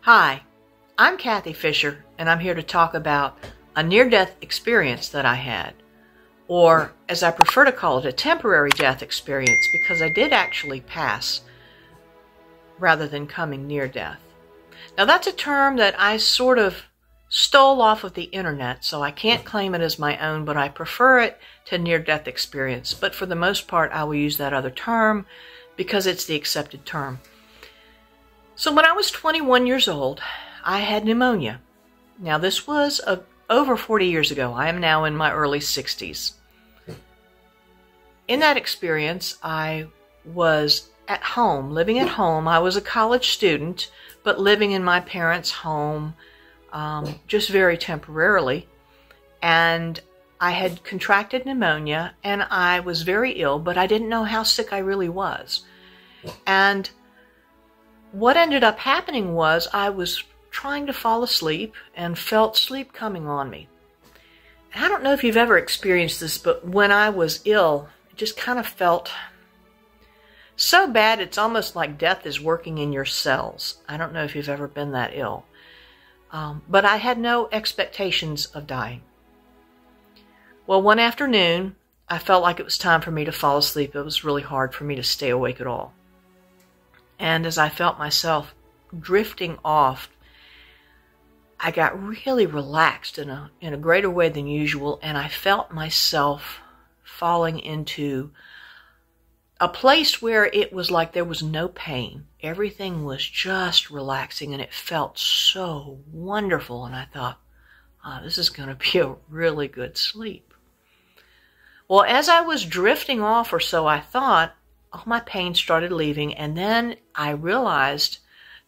Hi, I'm Cathy Fisher, and I'm here to talk about a near-death experience that I had, or as I prefer to call it, a temporary death experience, because I did actually pass rather than coming near death. Now that's a term that I sort of stole off of the internet, so I can't claim it as my own, but I prefer it to near-death experience. But for the most part, I will use that other term because it's the accepted term. So when I was 21 years old, I had pneumonia. Now this was over 40 years ago. I am now in my early 60s. In that experience, I was at home, living at home. I was a college student, but living in my parents' home just very temporarily. And I had contracted pneumonia, and I was very ill, but I didn't know how sick I really was. And what ended up happening was I was trying to fall asleep and felt sleep coming on me. And I don't know if you've ever experienced this, but when I was ill, it just kind of felt so bad it's almost like death is working in your cells. I don't know if you've ever been that ill. But I had no expectations of dying. Well, one afternoon, I felt like it was time for me to fall asleep. It was really hard for me to stay awake at all. And as I felt myself drifting off, I got really relaxed in a greater way than usual, and I felt myself falling into a place where it was like there was no pain. Everything was just relaxing, and it felt so wonderful. And I thought, oh, this is going to be a really good sleep. Well, as I was drifting off, or so I thought, all my pain started leaving, and then I realized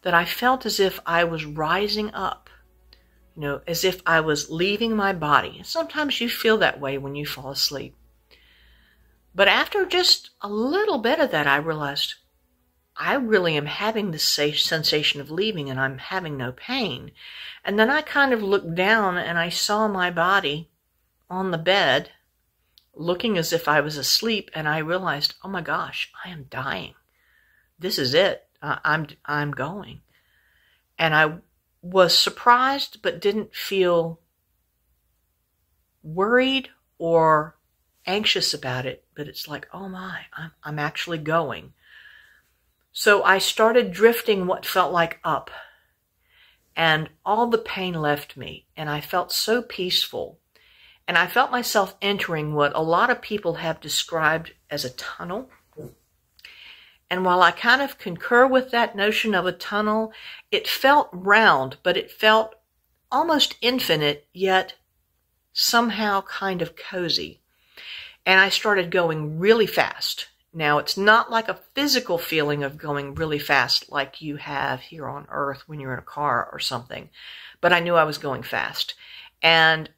that I felt as if I was rising up, as if I was leaving my body. Sometimes you feel that way when you fall asleep. But after just a little bit of that, I realized I really am having this sensation of leaving, and I'm having no pain. And then I kind of looked down, and I saw my body on the bed, looking as if I was asleep, and I realized, oh my gosh, I am dying. This is it. I'm going. And I was surprised, but didn't feel worried or anxious about it. But it's like, oh my, I'm actually going. So I started drifting what felt like up, and all the pain left me, and I felt so peaceful. And I felt myself entering what a lot of people have described as a tunnel. And while I kind of concur with that notion of a tunnel, it felt round, but it felt almost infinite, yet somehow kind of cozy. And I started going really fast. Now, it's not like a physical feeling of going really fast like you have here on Earth when you're in a car or something. But I knew I was going fast. And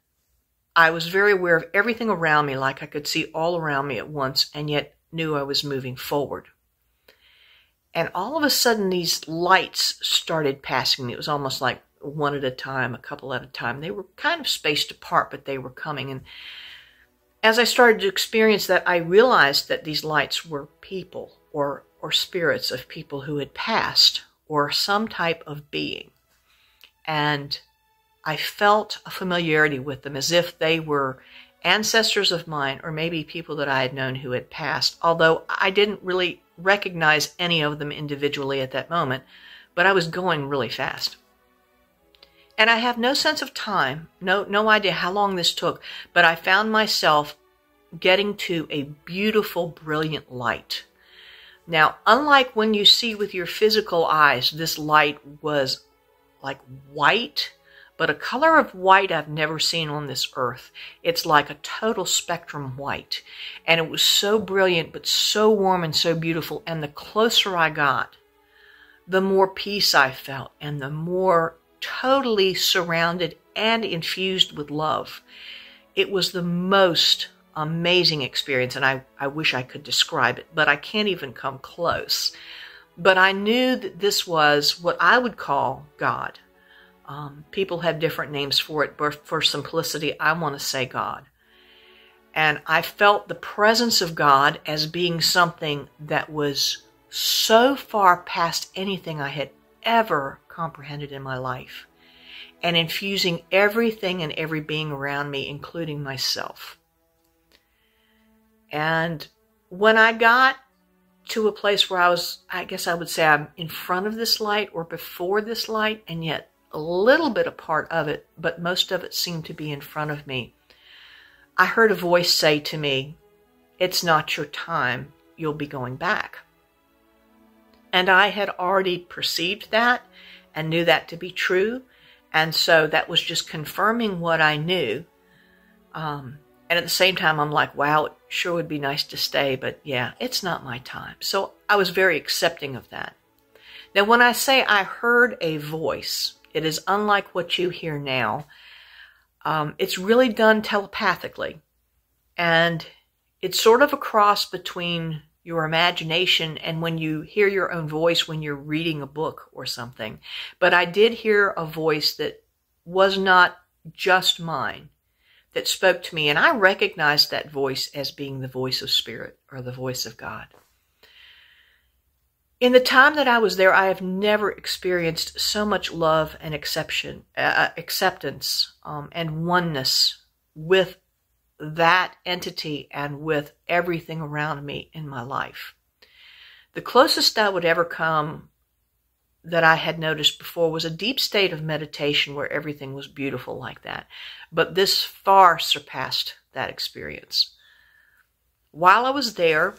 I was very aware of everything around me, like I could see all around me at once, and yet knew I was moving forward. And all of a sudden, these lights started passing me. It was almost like one at a time, a couple at a time. They were kind of spaced apart, but they were coming. And as I started to experience that, I realized that these lights were people or spirits of people who had passed, or some type of being. And I felt a familiarity with them, as if they were ancestors of mine, or maybe people that I had known who had passed, although I didn't really recognize any of them individually at that moment, but I was going really fast. And I have no sense of time, no idea how long this took, but I found myself getting to a beautiful, brilliant light. Now, unlike when you see with your physical eyes, this light was like white, but a color of white I've never seen on this earth. It's like a total spectrum white. And it was so brilliant, but so warm and so beautiful. And the closer I got, the more peace I felt, and the more totally surrounded and infused with love. It was the most amazing experience, and I wish I could describe it, but I can't even come close. But I knew that this was what I would call God. People have different names for it, but for simplicity, I want to say God. And I felt the presence of God as being something that was so far past anything I had ever comprehended in my life, and infusing everything and every being around me, including myself. And when I got to a place where I guess I would say I'm in front of this light or before this light, and yet a little bit a part of it, but most of it seemed to be in front of me, I heard a voice say to me, "It's not your time, you'll be going back." And I had already perceived that and knew that to be true. And so that was just confirming what I knew. And at the same time, I'm like, wow, it sure would be nice to stay, but yeah, it's not my time. So I was very accepting of that. Now, when I say I heard a voice, it is unlike what you hear now. It's really done telepathically. And it's sort of a cross between your imagination and when you hear your own voice when you're reading a book or something. But I did hear a voice that was not just mine, that spoke to me, and I recognized that voice as being the voice of Spirit or the voice of God. In the time that I was there, I have never experienced so much love and acceptance and oneness with that entity and with everything around me in my life. The closest I would ever come that I had noticed before was a deep state of meditation where everything was beautiful like that. But this far surpassed that experience. While I was there,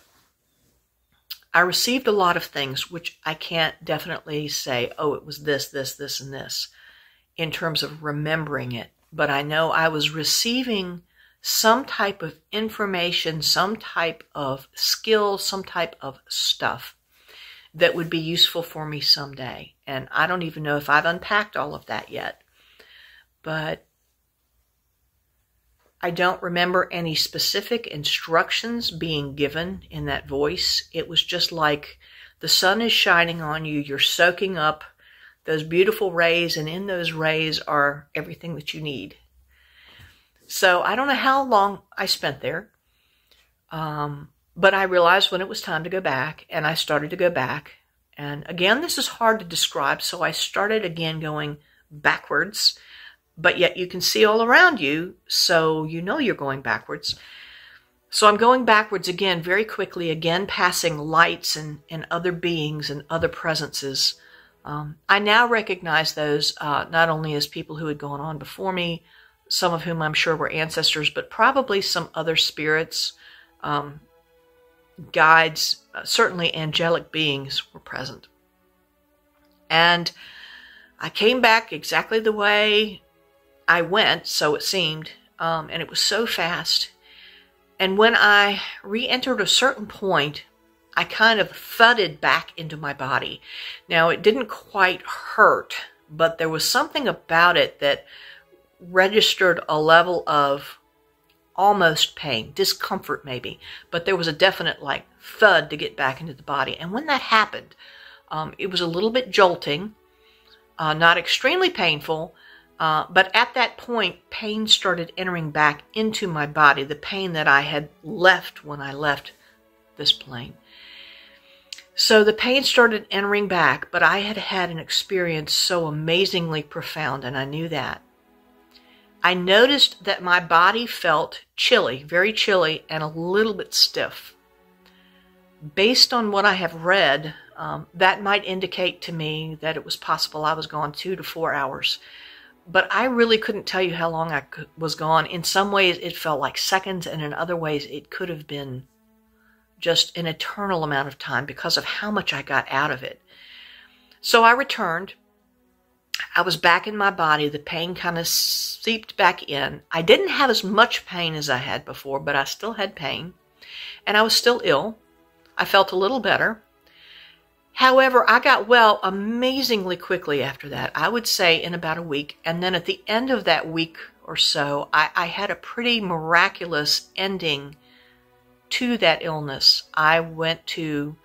I received a lot of things, which I can't definitely say, oh, it was this, this, this, and this, in terms of remembering it. But I know I was receiving some type of information, some type of skill, some type of stuff that would be useful for me someday. And I don't even know if I've unpacked all of that yet. But I don't remember any specific instructions being given in that voice. It was just like the sun is shining on you, you're soaking up those beautiful rays, and in those rays are everything that you need. So I don't know how long I spent there, but I realized when it was time to go back, and I started to go back. And again, this is hard to describe, so I started again going backwards, but yet you can see all around you, so you know you're going backwards. So I'm going backwards again very quickly, again passing lights and other beings and other presences. I now recognize those not only as people who had gone on before me, some of whom I'm sure were ancestors, but probably some other spirits, guides, certainly angelic beings were present. And I came back exactly the way I went, so it seemed, and it was so fast. And when I re-entered a certain point, I kind of thudded back into my body. Now, it didn't quite hurt, but there was something about it that registered a level of almost pain, discomfort maybe, but there was a definite like thud to get back into the body. And when that happened, it was a little bit jolting, not extremely painful, but at that point, pain started entering back into my body, the pain that I had left when I left this plane. So the pain started entering back, but I had had an experience so amazingly profound, and I knew that. I noticed that my body felt chilly, very chilly, and a little bit stiff. Based on what I have read, that might indicate to me that it was possible I was gone 2 to 4 hours. But I really couldn't tell you how long I was gone. In some ways, it felt like seconds, and in other ways, it could have been just an eternal amount of time because of how much I got out of it. So I returned. I was back in my body. The pain kind of seeped back in. I didn't have as much pain as I had before, but I still had pain. And I was still ill. I felt a little better. However, I got well amazingly quickly after that. I would say in about a week. And then at the end of that week or so, I had a pretty miraculous ending to that illness. I went to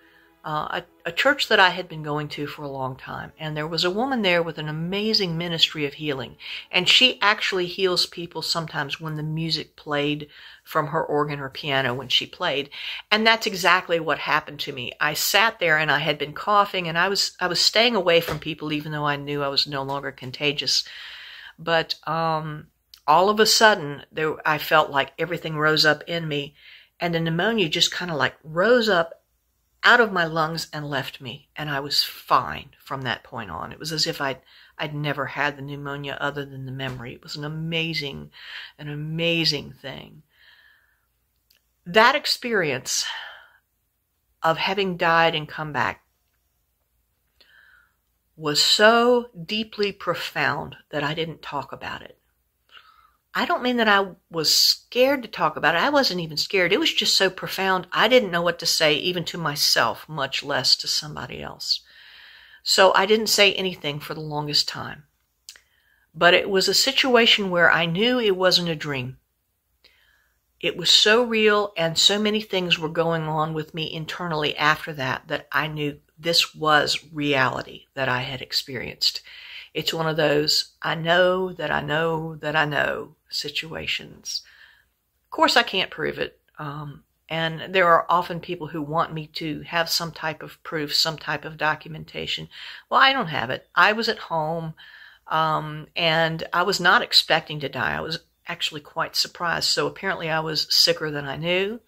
a a church that I had been going to for a long time, and there was a woman there with an amazing ministry of healing, and she actually heals people sometimes when the music played from her organ or piano when she played, and that's exactly what happened to me. I sat there and I had been coughing, and I was staying away from people even though I knew I was no longer contagious, but all of a sudden I felt like everything rose up in me, and the pneumonia just kind of like rose up out of my lungs and left me, and I was fine from that point on. It was as if I'd never had the pneumonia other than the memory. It was an amazing thing. That experience of having died and come back was so deeply profound that I didn't talk about it. I don't mean that I was scared to talk about it. I wasn't even scared. It was just so profound. I didn't know what to say, even to myself, much less to somebody else. So I didn't say anything for the longest time. But it was a situation where I knew it wasn't a dream. It was so real, and so many things were going on with me internally after that I knew this was reality that I had experienced. It's one of those I know that I know that I know situations. Of course, I can't prove it. And there are often people who want me to have some type of proof, some type of documentation. Well, I don't have it. I was at home, and I was not expecting to die. I was actually quite surprised. So apparently I was sicker than I knew,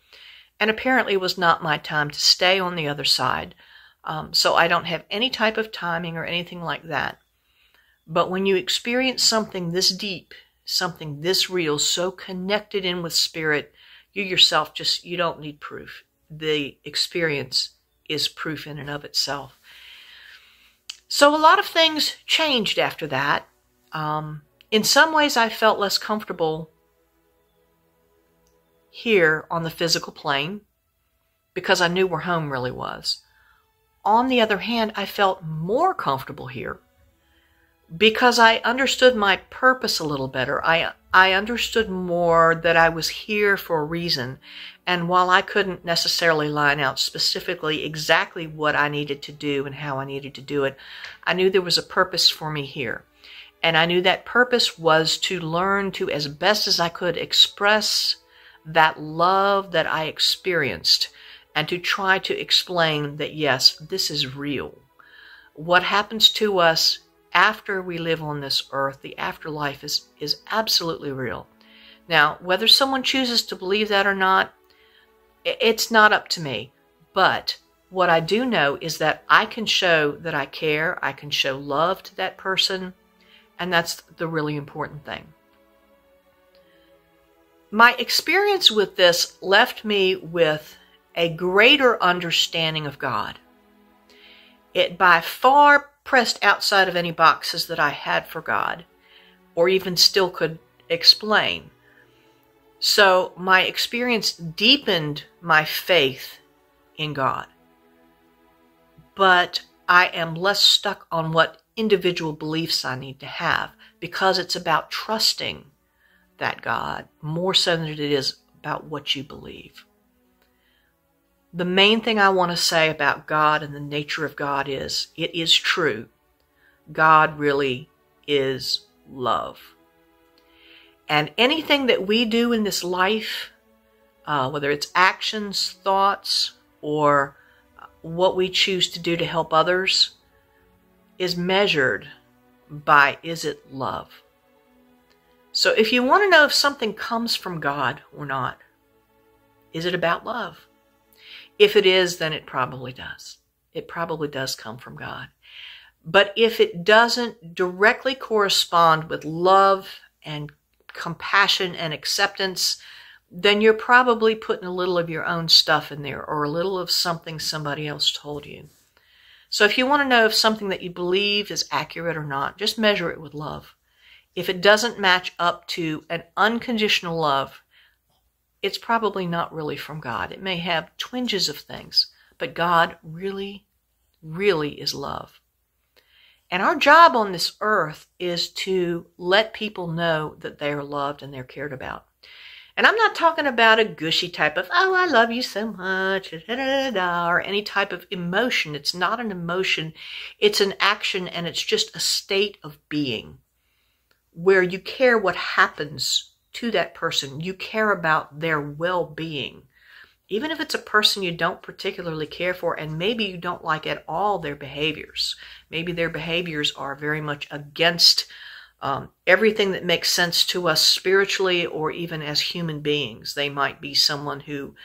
and apparently it was not my time to stay on the other side. So I don't have any type of timing or anything like that. But when you experience something this deep, something this real, so connected in with spirit, you yourself you don't need proof. The experience is proof in and of itself. So a lot of things changed after that. In some ways, I felt less comfortable here on the physical plane because I knew where home really was. On the other hand, I felt more comfortable here because I understood my purpose a little better. I understood more that I was here for a reason. And while I couldn't necessarily line out specifically exactly what I needed to do and how I needed to do it, I knew there was a purpose for me here. And I knew that purpose was to learn to, as best as I could, express that love that I experienced and to try to explain that, yes, this is real. What happens to us after we live on this earth, the afterlife, is absolutely real. Now, whether someone chooses to believe that or not, it's not up to me. But what I do know is that I can show that I care, I can show love to that person, and that's the really important thing. My experience with this left me with a greater understanding of God. It by far pressed outside of any boxes that I had for God, or even still could explain. So my experience deepened my faith in God. But I am less stuck on what individual beliefs I need to have, because it's about trusting that God more so than it is about what you believe. The main thing I want to say about God and the nature of God is, it is true. God really is love. And anything that we do in this life, whether it's actions, thoughts, or what we choose to do to help others, is measured by, is it love? So if you want to know if something comes from God or not, is it about love? If it is, then it probably does. It probably does come from God. But if it doesn't directly correspond with love and compassion and acceptance, then you're probably putting a little of your own stuff in there, or a little of something somebody else told you. So if you want to know if something that you believe is accurate or not, just measure it with love. If it doesn't match up to an unconditional love, it's probably not really from God. It may have twinges of things, but God really, really is love. And our job on this earth is to let people know that they are loved and they're cared about. And I'm not talking about a gushy type of, oh, I love you so much, da, da, da, da, or any type of emotion. It's not an emotion. It's an action, and it's just a state of being where you care what happens to that person. You care about their well-being. Even if it's a person you don't particularly care for, and maybe you don't like at all their behaviors. Maybe their behaviors are very much against everything that makes sense to us spiritually or even as human beings. They might be someone who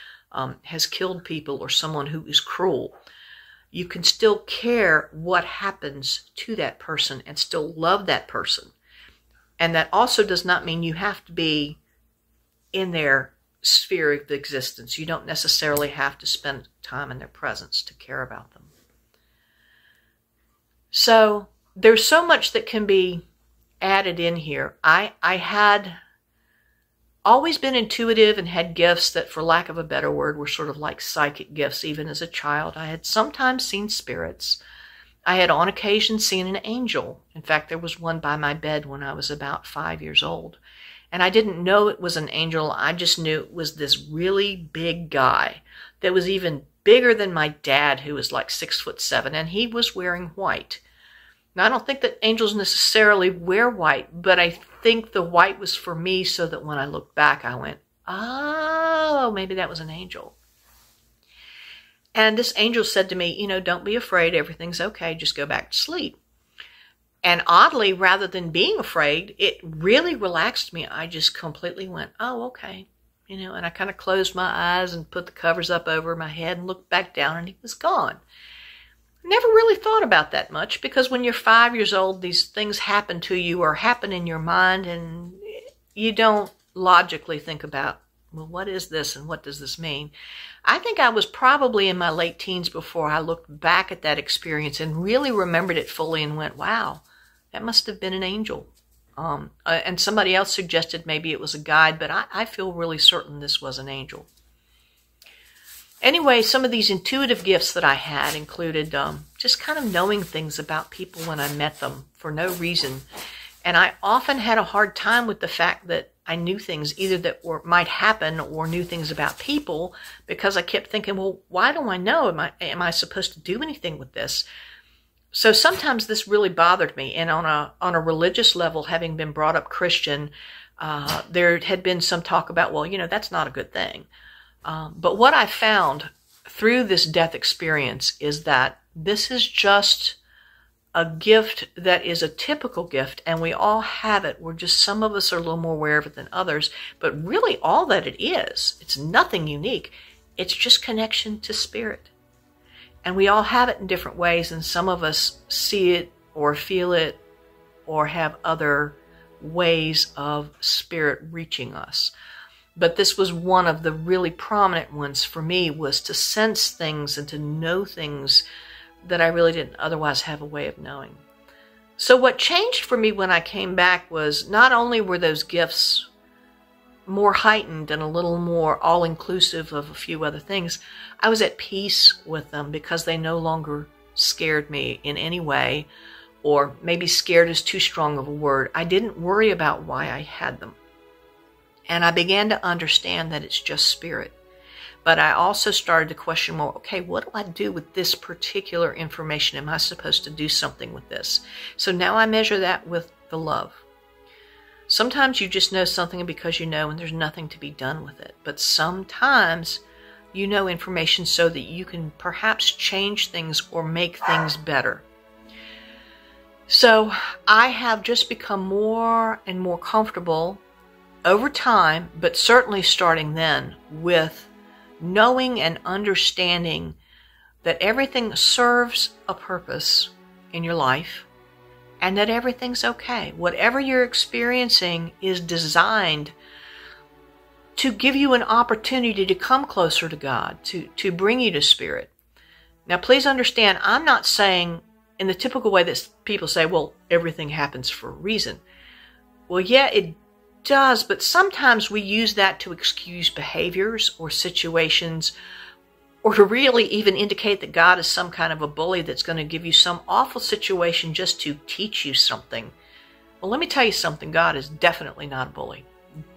has killed people or someone who is cruel. You can still care what happens to that person and still love that person. And that also does not mean you have to be in their sphere of existence. You don't necessarily have to spend time in their presence to care about them. So there's so much that can be added in here. I had always been intuitive and had gifts that, for lack of a better word, were sort of like psychic gifts. Even as a child, I had sometimes seen spirits. I had on occasion seen an angel. In fact, there was one by my bed when I was about 5 years old. And I didn't know it was an angel. I just knew it was this really big guy that was even bigger than my dad, who was like 6'7", and he was wearing white. Now, I don't think that angels necessarily wear white, but I think the white was for me so that when I looked back, I went, oh, maybe that was an angel. And this angel said to me, don't be afraid. Everything's okay. Just go back to sleep. And oddly, rather than being afraid, it really relaxed me. I just completely went, oh, okay. And I kind of closed my eyes and put the covers up over my head and looked back down, and he was gone. Never really thought about that much, because when you're 5 years old, these things happen to you or happen in your mind, and you don't logically think about, well, what is this and what does this mean? I think I was probably in my late teens before I looked back at that experience and really remembered it fully and went, wow, that must have been an angel. And somebody else suggested maybe it was a guide, but I feel really certain this was an angel. Anyway, some of these intuitive gifts that I had included just kind of knowing things about people when I met them for no reason. And I often had a hard time with the fact that I knew things either that might happen or knew things about people, because I kept thinking, well, why do I know? Am I supposed to do anything with this? So sometimes this really bothered me. And on a religious level, having been brought up Christian, there had been some talk about, well, that's not a good thing. But what I found through this death experience is that this is just a gift that is a typical gift, and we all have it. Some of us are a little more aware of it than others, but really all that it is, it's nothing unique. It's just connection to spirit. And we all have it in different ways, and some of us see it or feel it or have other ways of spirit reaching us. But this was one of the really prominent ones for me, was to sense things and to know things that I really didn't otherwise have a way of knowing. So what changed for me when I came back was not only were those gifts more heightened and a little more all-inclusive of a few other things, I was at peace with them because they no longer scared me in any way, or maybe scared is too strong of a word. I didn't worry about why I had them. And I began to understand that it's just spirit. But I also started to question more, okay, what do I do with this particular information? Am I supposed to do something with this? So now I measure that with the love. Sometimes you just know something because you know, and there's nothing to be done with it. But sometimes you know information so that you can perhaps change things or make things better. So I have just become more and more comfortable over time, but certainly starting then, with knowing and understanding that everything serves a purpose in your life and that everything's okay. Whatever you're experiencing is designed to give you an opportunity to come closer to God, to bring you to spirit. Now, please understand, I'm not saying in the typical way that people say, well, everything happens for a reason. Well, yeah, it does, but sometimes we use that to excuse behaviors or situations, or to really even indicate that God is some kind of a bully that's going to give you some awful situation just to teach you something. Well, let me tell you something. God is definitely not a bully.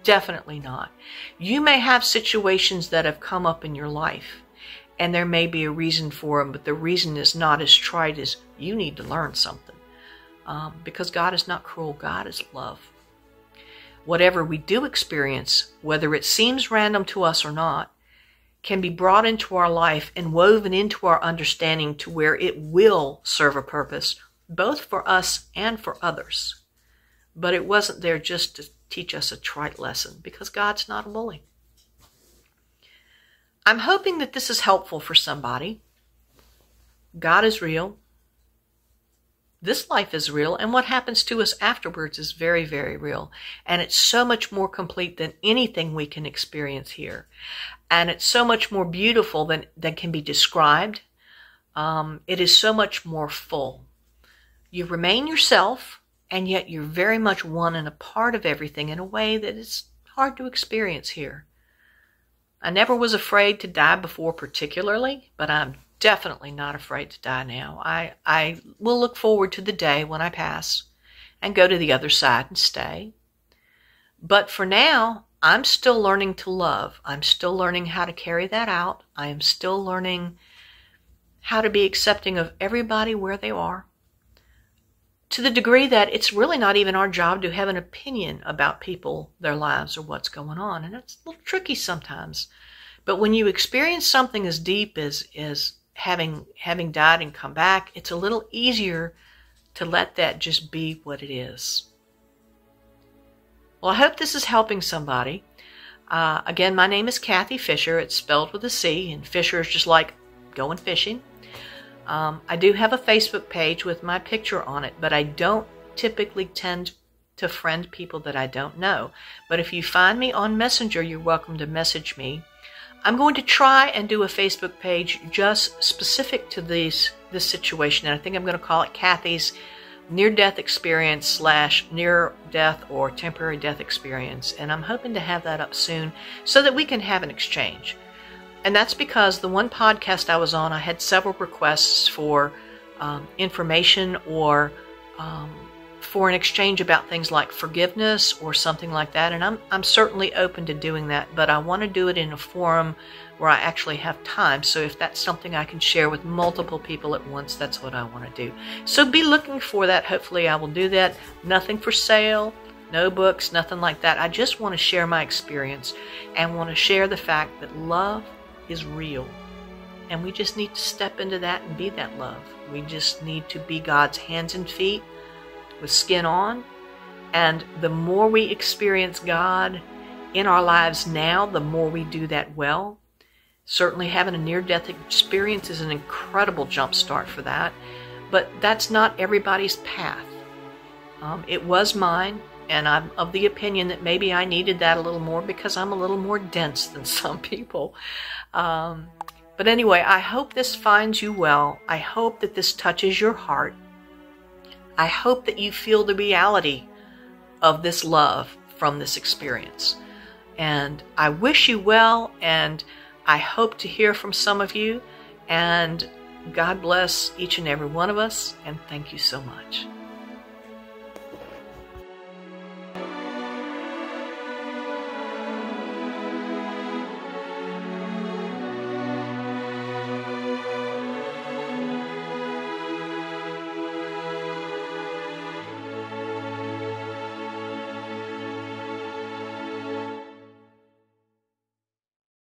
Definitely not. You may have situations that have come up in your life, and there may be a reason for them, but the reason is not as trite as you need to learn something. Because God is not cruel. God is love. Whatever we do experience, whether it seems random to us or not, can be brought into our life and woven into our understanding to where it will serve a purpose, both for us and for others. But it wasn't there just to teach us a trite lesson, because God's not a bully. I'm hoping that this is helpful for somebody. God is real. This life is real, and what happens to us afterwards is very, very real. And it's so much more complete than anything we can experience here. And it's so much more beautiful than can be described. It is so much more full. You remain yourself, and yet you're very much one and a part of everything in a way that is hard to experience here. I never was afraid to die before particularly, but I'm definitely not afraid to die now. I will look forward to the day when I pass and go to the other side and stay. But for now, I'm still learning to love. I'm still learning how to carry that out. I am still learning how to be accepting of everybody where they are, to the degree that it's really not even our job to have an opinion about people, their lives, or what's going on. And it's a little tricky sometimes. But when you experience something as deep as having died and come back, it's a little easier to let that just be what it is. Well, I hope this is helping somebody. Again, my name is Cathy Fisher. It's spelled with a C, and Fisher is just like going fishing. I do have a Facebook page with my picture on it, but I don't typically tend to friend people that I don't know. But if you find me on Messenger, you're welcome to message me. I'm going to try and do a Facebook page just specific to this situation, and I think I'm going to call it Cathy's near-death experience / near-death or temporary death experience, and I'm hoping to have that up soon so that we can have an exchange. And that's because the one podcast I was on, I had several requests for information or for an exchange about things like forgiveness or something like that. And I'm certainly open to doing that, but I want to do it in a forum where I actually have time. So if that's something I can share with multiple people at once, that's what I want to do. So be looking for that. Hopefully I will do that. Nothing for sale, no books, nothing like that. I just want to share my experience and want to share the fact that love is real. And we just need to step into that and be that love. We just need to be God's hands and feet with skin on. And the more we experience God in our lives now, the more we do that well. Certainly having a near-death experience is an incredible jump start for that. But that's not everybody's path. It was mine, and I'm of the opinion that maybe I needed that a little more because I'm a little more dense than some people. But anyway, I hope this finds you well. I hope that this touches your heart. I hope that you feel the reality of this love from this experience. And I wish you well, and I hope to hear from some of you. And God bless each and every one of us, and thank you so much.